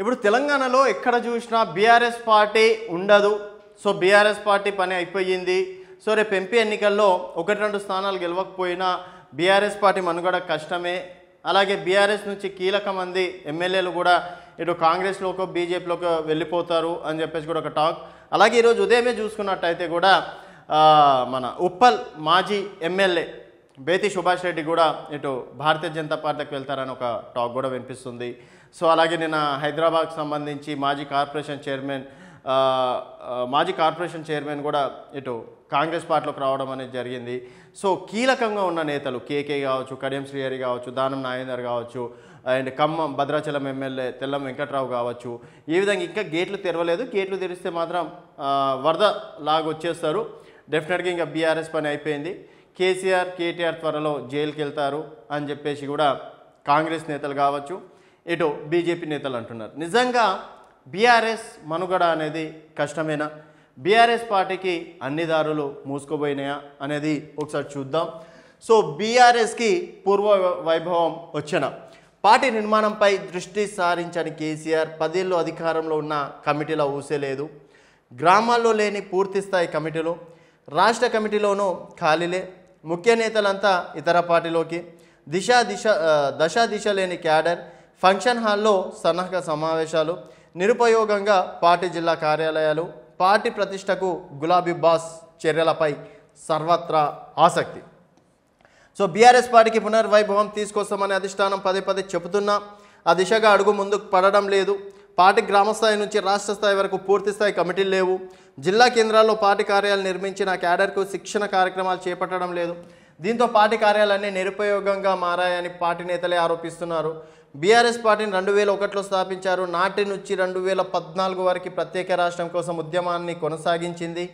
ఇప్పుడు తెలంగాణలో ఎక్కడ చూసినా బీఆర్ఎస్ పార్టీ ఉండదు. సో బీఆర్ఎస్ పార్టీ పని అయిపోయింది. సో రేపు ఎంపీ ఎన్నికల్లో 1-2 స్థానాలు గెలవకపోయినా బీఆర్ఎస్ పార్టీ మనుగడ కష్టమే. అలాగే బీఆర్ఎస్ నుంచి కీలక మంది ఎమ్మెల్యేలు కూడా ఇటు కాంగ్రెస్లోకో బీజేపీలోకో వెళ్ళిపోతారు అని చెప్పేసి కూడా ఒక టాక్. అలాగే ఈరోజు ఉదయమే చూసుకున్నట్టయితే కూడా మన ఉప్పల్ మాజీ ఎమ్మెల్యే బేతి సుభాష్ రెడ్డి కూడా ఇటు భారతీయ జనతా పార్టీకి వెళ్తారని ఒక టాక్ కూడా వినిపిస్తుంది. సో అలాగే నిన్న హైదరాబాద్కి సంబంధించి మాజీ కార్పొరేషన్ చైర్మన్ కూడా ఇటు కాంగ్రెస్ పార్టీలోకి రావడం అనేది జరిగింది. సో కీలకంగా ఉన్న నేతలు కేకే కావచ్చు, కడియం శ్రీహరి కావచ్చు, దానం నాగేందర్ కావచ్చు, అండ్ ఖమ్మం భద్రాచలం ఎమ్మెల్యే తెల్లం వెంకట్రావు కావచ్చు, ఈ విధంగా ఇంకా గేట్లు తెరవలేదు. గేట్లు తెరిస్తే మాత్రం వరద లాగొచ్చేస్తారు. డెఫినెట్గా ఇంకా బీఆర్ఎస్ పని అయిపోయింది. కేటీఆర్ త్వరలో జైలుకి వెళ్తారు అని చెప్పేసి కూడా కాంగ్రెస్ నేతలు కావచ్చు, ఇటు బీజేపీ నేతలు అంటున్నారు. నిజంగా బీఆర్ఎస్ మనుగడ అనేది కష్టమేనా? బీఆర్ఎస్ పార్టీకి అన్ని దారులు మూసుకుపోయినాయా అనేది ఒకసారి చూద్దాం. సో బీఆర్ఎస్కి పూర్వ వైభవం వచ్చిన పార్టీ నిర్మాణంపై దృష్టి సారించని కేసీఆర్ 10 ఏళ్ళు అధికారంలో ఉన్న కమిటీల ఊసేలేదు. గ్రామాల్లో లేని పూర్తిస్థాయి కమిటీలు, రాష్ట్ర కమిటీలోనూ ఖాళీలే. ముఖ్య నేతలంతా ఇతర పార్టీలోకి. దశ లేని క్యాడర్, ఫంక్షన్ హాల్లో సన్నాహక సమావేశాలు, నిరుపయోగంగా పార్టీ జిల్లా కార్యాలయాలు, పార్టీ ప్రతిష్టకు గులాబీ బాస్ చర్యలపై సర్వత్రా ఆసక్తి. సో బీఆర్ఎస్ పార్టీకి పునర్వైభవం తీసుకొస్తామని అధిష్టానం పదే చెబుతున్నా ఆ దిశగా అడుగు ముందుకు పడడం లేదు. పార్టీ గ్రామస్థాయి నుంచి రాష్ట్ర స్థాయి వరకు పూర్తిస్థాయి కమిటీలు లేవు. జిల్లా కేంద్రాల్లో పార్టీ కార్యాలయాలు నిర్మించిన క్యాడర్కు శిక్షణ కార్యక్రమాలు చేపట్టడం లేదు. దీంతో పార్టీ కార్యాలయాన్ని నిరుపయోగంగా మారాయని పార్టీ నేతలే ఆరోపిస్తున్నారు. బీఆర్ఎస్ పార్టీని 2001లో స్థాపించారు. నాటి నుంచి 2014 వరకు ప్రత్యేక రాష్ట్రం కోసం ఉద్యమాన్ని కొనసాగించింది.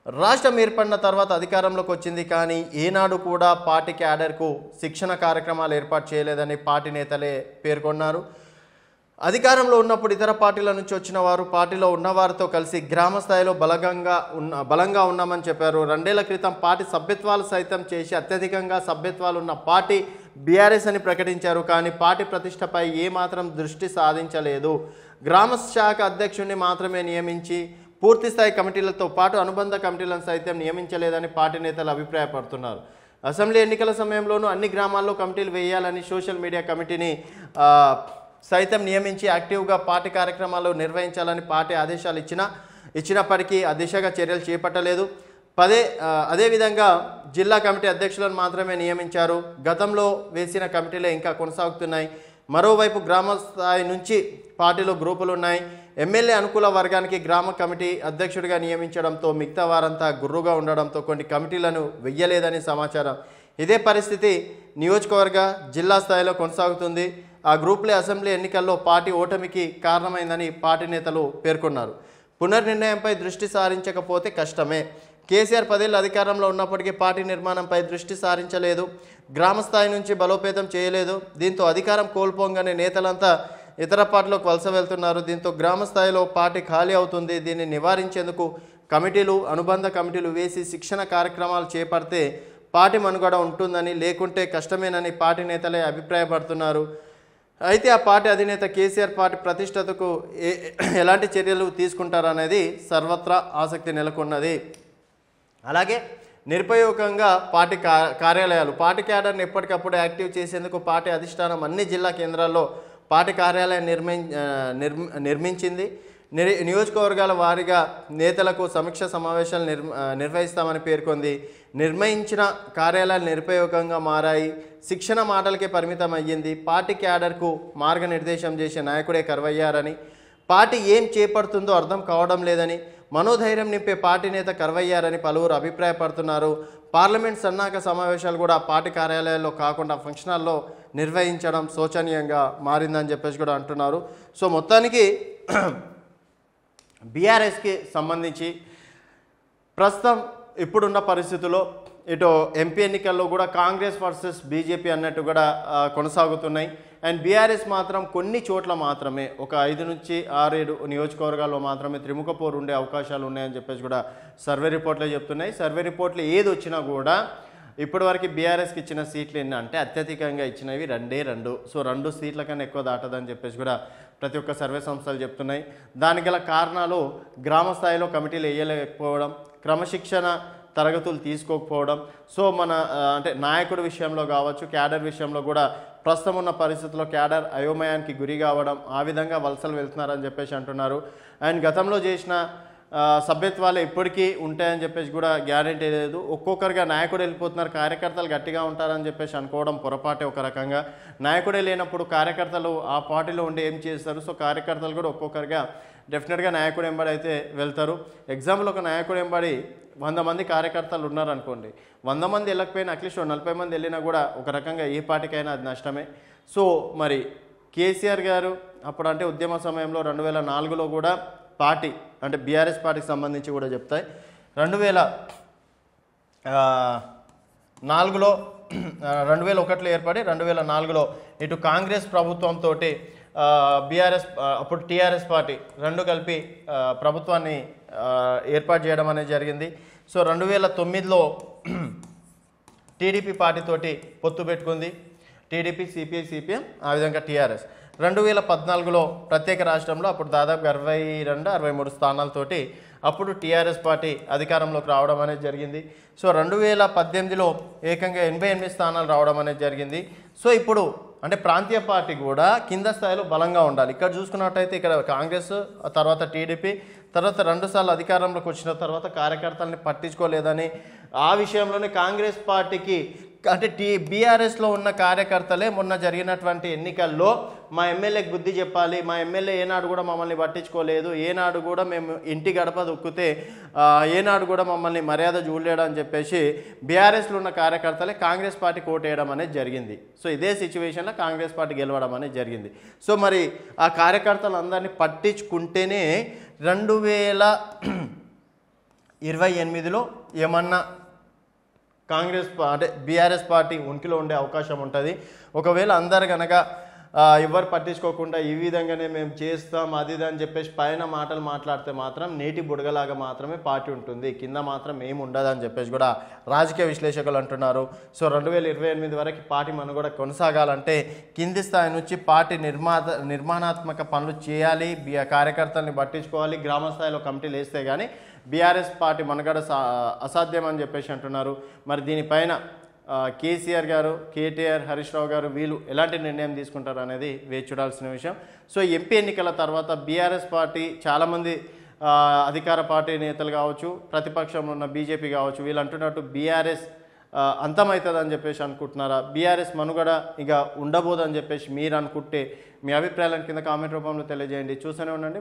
రాష్ట్రం ఏర్పడిన తర్వాత అధికారంలోకి వచ్చింది. కానీ ఏనాడు కూడా పార్టీ క్యాడర్కు శిక్షణ కార్యక్రమాలు ఏర్పాటు చేయలేదని పార్టీ నేతలే పేర్కొన్నారు. అధికారంలో ఉన్నప్పుడు ఇతర పార్టీల నుంచి వచ్చిన వారు పార్టీలో ఉన్నవారితో కలిసి గ్రామ స్థాయిలో బలంగా ఉన్నామని చెప్పారు. 2 ఏళ్ల క్రితం పార్టీ సభ్యత్వాలు సైతం చేసి అత్యధికంగా సభ్యత్వాలు ఉన్న పార్టీ బీఆర్ఎస్ అని ప్రకటించారు. కానీ పార్టీ ప్రతిష్టపై ఏమాత్రం దృష్టి సాధించలేదు. గ్రామ శాఖ అధ్యక్షుడిని మాత్రమే నియమించి పూర్తిస్థాయి కమిటీలతో పాటు అనుబంధ కమిటీలను సైతం నియమించలేదని పార్టీ నేతలు అభిప్రాయపడుతున్నారు. అసెంబ్లీ ఎన్నికల సమయంలోనూ అన్ని గ్రామాల్లో కమిటీలు వేయాలని సోషల్ మీడియా కమిటీని సైతం నియమించి యాక్టివ్గా పార్టీ కార్యక్రమాలు నిర్వహించాలని పార్టీ ఆదేశాలు ఇచ్చినప్పటికీ ఆ దిశగా చర్యలు చేపట్టలేదు. అదేవిధంగా జిల్లా కమిటీ అధ్యక్షులను మాత్రమే నియమించారు. గతంలో వేసిన కమిటీలే ఇంకా కొనసాగుతున్నాయి. మరోవైపు గ్రామ స్థాయి నుంచి పార్టీలో గ్రూపులు ఉన్నాయి. ఎమ్మెల్యే అనుకూల వర్గానికి గ్రామ కమిటీ అధ్యక్షుడిగా నియమించడంతో మిగతా వారంతా గుర్రుగా ఉండడంతో కొన్ని కమిటీలను వెయ్యలేదని సమాచారం. ఇదే పరిస్థితి నియోజకవర్గ జిల్లా స్థాయిలో కొనసాగుతుంది. ఆ గ్రూపులే అసెంబ్లీ ఎన్నికల్లో పార్టీ ఓటమికి కారణమైందని పార్టీ నేతలు పేర్కొన్నారు. పునర్నిర్ణయంపై దృష్టి సారించకపోతే కష్టమే. కేసీఆర్ 10 ఏళ్ళు అధికారంలో ఉన్నప్పటికీ పార్టీ నిర్మాణంపై దృష్టి సారించలేదు. గ్రామ స్థాయి నుంచి బలోపేతం చేయలేదు. దీంతో అధికారం కోల్పోగానే నేతలంతా ఇతర పార్టీలోకి వలస వెళ్తున్నారు. దీంతో గ్రామ స్థాయిలో పార్టీ ఖాళీ అవుతుంది. దీన్ని నివారించేందుకు కమిటీలు, అనుబంధ కమిటీలు వేసి శిక్షణ కార్యక్రమాలు చేపడితే పార్టీ మనుగడ ఉంటుందని, లేకుంటే కష్టమేనని పార్టీ నేతలే అభిప్రాయపడుతున్నారు. అయితే ఆ పార్టీ అధినేత కేసీఆర్ పార్టీ ప్రతిష్టతకు ఎలాంటి చర్యలు తీసుకుంటారనేది సర్వత్రా ఆసక్తి నెలకొన్నది. అలాగే నిరుపయోగంగా పార్టీ కార్యాలయాలు, పార్టీ క్యాడర్ని ఎప్పటికప్పుడు యాక్టివ్ చేసేందుకు పార్టీ అధిష్టానం అన్ని జిల్లా కేంద్రాల్లో పార్టీ కార్యాలయం నిర్మించింది. నియోజకవర్గాల వారీగా నేతలకు సమీక్ష సమావేశాలు నిర్వహిస్తామని పేర్కొంది. నిర్ణయించిన కార్యాలయాలు నిరుపయోగంగా మారాయి. శిక్షణ మాటలకే పరిమితం అయ్యింది. పార్టీ క్యాడర్కు మార్గనిర్దేశం చేసే నాయకుడే కరువయ్యారని, పార్టీ ఏం చేపడుతుందో అర్థం కావడం లేదని, మనోధైర్యం నింపే పార్టీ నేత కరువయ్యారని పలువురు అభిప్రాయపడుతున్నారు. పార్లమెంట్ సన్నాహక సమావేశాలు కూడా పార్టీ కార్యాలయాల్లో కాకుండా ఫంక్షన్ హాల్లో నిర్వహించడం శోచనీయంగా మారిందని చెప్పేసి కూడా అంటున్నారు. సో మొత్తానికి బీఆర్ఎస్కి సంబంధించి ప్రస్తుతం ఇప్పుడున్న పరిస్థితుల్లో ఇటు ఎంపీ ఎన్నికల్లో కూడా కాంగ్రెస్ వర్సెస్ బీజేపీ అన్నట్టు కూడా కొనసాగుతున్నాయి. అండ్ బీఆర్ఎస్ మాత్రం కొన్ని చోట్ల మాత్రమే ఒక 5 నుంచి 6-7 నియోజకవర్గాల్లో మాత్రమే త్రిముఖ పోరు ఉండే అవకాశాలు ఉన్నాయని చెప్పేసి కూడా సర్వే రిపోర్ట్లే చెప్తున్నాయి. సర్వే రిపోర్ట్లు ఏది వచ్చినా కూడా ఇప్పటివరకు బీఆర్ఎస్కి ఇచ్చిన సీట్లు ఎన్ని అంటే అత్యధికంగా ఇచ్చినవి 2. సో 2 సీట్ల కన్నా ఎక్కువ దాటదని చెప్పేసి కూడా ప్రతి ఒక్క సర్వే సంస్థలు చెప్తున్నాయి. దానికి గల కారణాలు గ్రామ స్థాయిలో కమిటీలు వేయలేకపోవడం, క్రమశిక్షణ తరగతులు తీసుకోకపోవడం. సో మన అంటే నాయకుడి విషయంలో కావచ్చు, క్యాడర్ విషయంలో కూడా ప్రస్తుతం ఉన్న పరిస్థితుల్లో క్యాడర్ అయోమయానికి గురి కావడం, ఆ విధంగా వలసలు వెళ్తున్నారని చెప్పేసి అంటున్నారు. అండ్ గతంలో చేసిన సభ్యత్వాలు ఎప్పటికీ ఉంటాయని చెప్పేసి కూడా గ్యారెంటీ లేదు. ఒక్కొక్కరిగా నాయకుడు వెళ్ళిపోతున్నారు, కార్యకర్తలు గట్టిగా ఉంటారని చెప్పేసి అనుకోవడం పొరపాటే. ఒక రకంగా నాయకుడే లేనప్పుడు కార్యకర్తలు ఆ పార్టీలో ఉండి ఏం చేస్తారు? సో కార్యకర్తలు కూడా ఒక్కొక్కరిగా డెఫినెట్గా నాయకుడు ఎంబడి అయితే వెళ్తారు. ఎగ్జాంపుల్, ఒక నాయకుడు ఎంబడి 100 మంది కార్యకర్తలు ఉన్నారనుకోండి, 100 మంది వెళ్ళకపోయినా అట్లీస్ట్ 40 మంది వెళ్ళినా కూడా ఒక రకంగా ఏ పార్టీకైనా అది నష్టమే. సో మరి కేసీఆర్ గారు అప్పుడు అంటే ఉద్యమ సమయంలో 2004లో కూడా పార్టీ అంటే బీఆర్ఎస్ పార్టీకి సంబంధించి కూడా చెప్తాయి. 2004లో 2001లో ఏర్పడి 2004లో ఇటు కాంగ్రెస్ ప్రభుత్వంతో బీఆర్ఎస్ అప్పుడు టీఆర్ఎస్ పార్టీ రెండు కలిపి ప్రభుత్వాన్ని ఏర్పాటు చేయడం అనేది జరిగింది. సో 2009లో టీడీపీ పార్టీతోటి పొత్తు పెట్టుకుంది. టీడీపీ, సిపిఐ, సిపిఎం, ఆ విధంగా టీఆర్ఎస్. 2014లో ప్రత్యేక రాష్ట్రంలో అప్పుడు దాదాపు 62-63 స్థానాలతోటి అప్పుడు టీఆర్ఎస్ పార్టీ అధికారంలోకి రావడం అనేది జరిగింది. సో 2018లో ఏకంగా 88 స్థానాలు రావడం అనేది జరిగింది. సో ఇప్పుడు అంటే ప్రాంతీయ పార్టీ కూడా కింద స్థాయిలో బలంగా ఉండాలి. ఇక్కడ చూసుకున్నట్టయితే ఇక్కడ కాంగ్రెస్, తర్వాత టీడీపీ, తర్వాత 2 సార్లు అధికారంలోకి వచ్చిన తర్వాత కార్యకర్తల్ని పట్టించుకోలేదని, ఆ విషయంలోనే కాంగ్రెస్ పార్టీకి అంటే బీఆర్ఎస్లో ఉన్న కార్యకర్తలే మొన్న జరిగినటువంటి ఎన్నికల్లో మా ఎమ్మెల్యేకి బుద్ధి చెప్పాలి, మా ఎమ్మెల్యే ఏనాడు కూడా మమ్మల్ని పట్టించుకోలేదు, ఏనాడు కూడా మేము ఇంటి గడప దొక్కితే ఏనాడు కూడా మమ్మల్ని మర్యాద చూడలేడు అని చెప్పేసి బీఆర్ఎస్లో ఉన్న కార్యకర్తలే కాంగ్రెస్ పార్టీ కోటేయడం అనేది జరిగింది. సో ఇదే సిచ్యువేషన్లో కాంగ్రెస్ పార్టీ గెలవడం అనేది జరిగింది. సో మరి ఆ కార్యకర్తలందరినీ పట్టించుకుంటేనే 2028లో ఏమన్నా కాంగ్రెస్ అంటే బీఆర్ఎస్ పార్టీ ఉనికిలో ఉండే అవకాశం ఉంటుంది. ఒకవేళ అందరు కనుక ఎవరు పట్టించుకోకుండా ఈ విధంగానే మేము చేస్తాం అది అని చెప్పేసి పైన మాటలు మాట్లాడితే మాత్రం నేటి బుడగలాగా మాత్రమే పార్టీ ఉంటుంది, కింద మాత్రం ఏమి ఉండదు అని చెప్పేసి కూడా రాజకీయ విశ్లేషకులు అంటున్నారు. సో 2028 వరకు పార్టీ మనుగడ కొనసాగాలంటే కింది స్థాయి నుంచి పార్టీ నిర్మాణాత్మక పనులు చేయాలి, కార్యకర్తల్ని పట్టించుకోవాలి, గ్రామ స్థాయిలో కమిటీలు వేస్తే కానీ బీఆర్ఎస్ పార్టీ మనుగడ అసాధ్యం అని చెప్పేసి అంటున్నారు. మరి దీనిపైన కేసీఆర్ గారు, కేటీఆర్, హరీష్ రావు గారు వీళ్ళు ఎలాంటి నిర్ణయం తీసుకుంటారు అనేది వేచి చూడాల్సిన విషయం. సో ఎంపీ ఎన్నికల తర్వాత బీఆర్ఎస్ పార్టీ చాలామంది అధికార పార్టీ నేతలు కావచ్చు, ప్రతిపక్షంలో ఉన్న బీజేపీ కావచ్చు, వీళ్ళు అంటున్నట్టు బీఆర్ఎస్ అంతమవుతుందని చెప్పేసి అనుకుంటున్నారా? బీఆర్ఎస్ మనుగడ ఇక ఉండబోదని చెప్పేసి మీరు అనుకుంటే మీ అభిప్రాయాలను కింద కామెంట్ రూపంలో తెలియజేయండి. చూస్తూనే ఉండండి.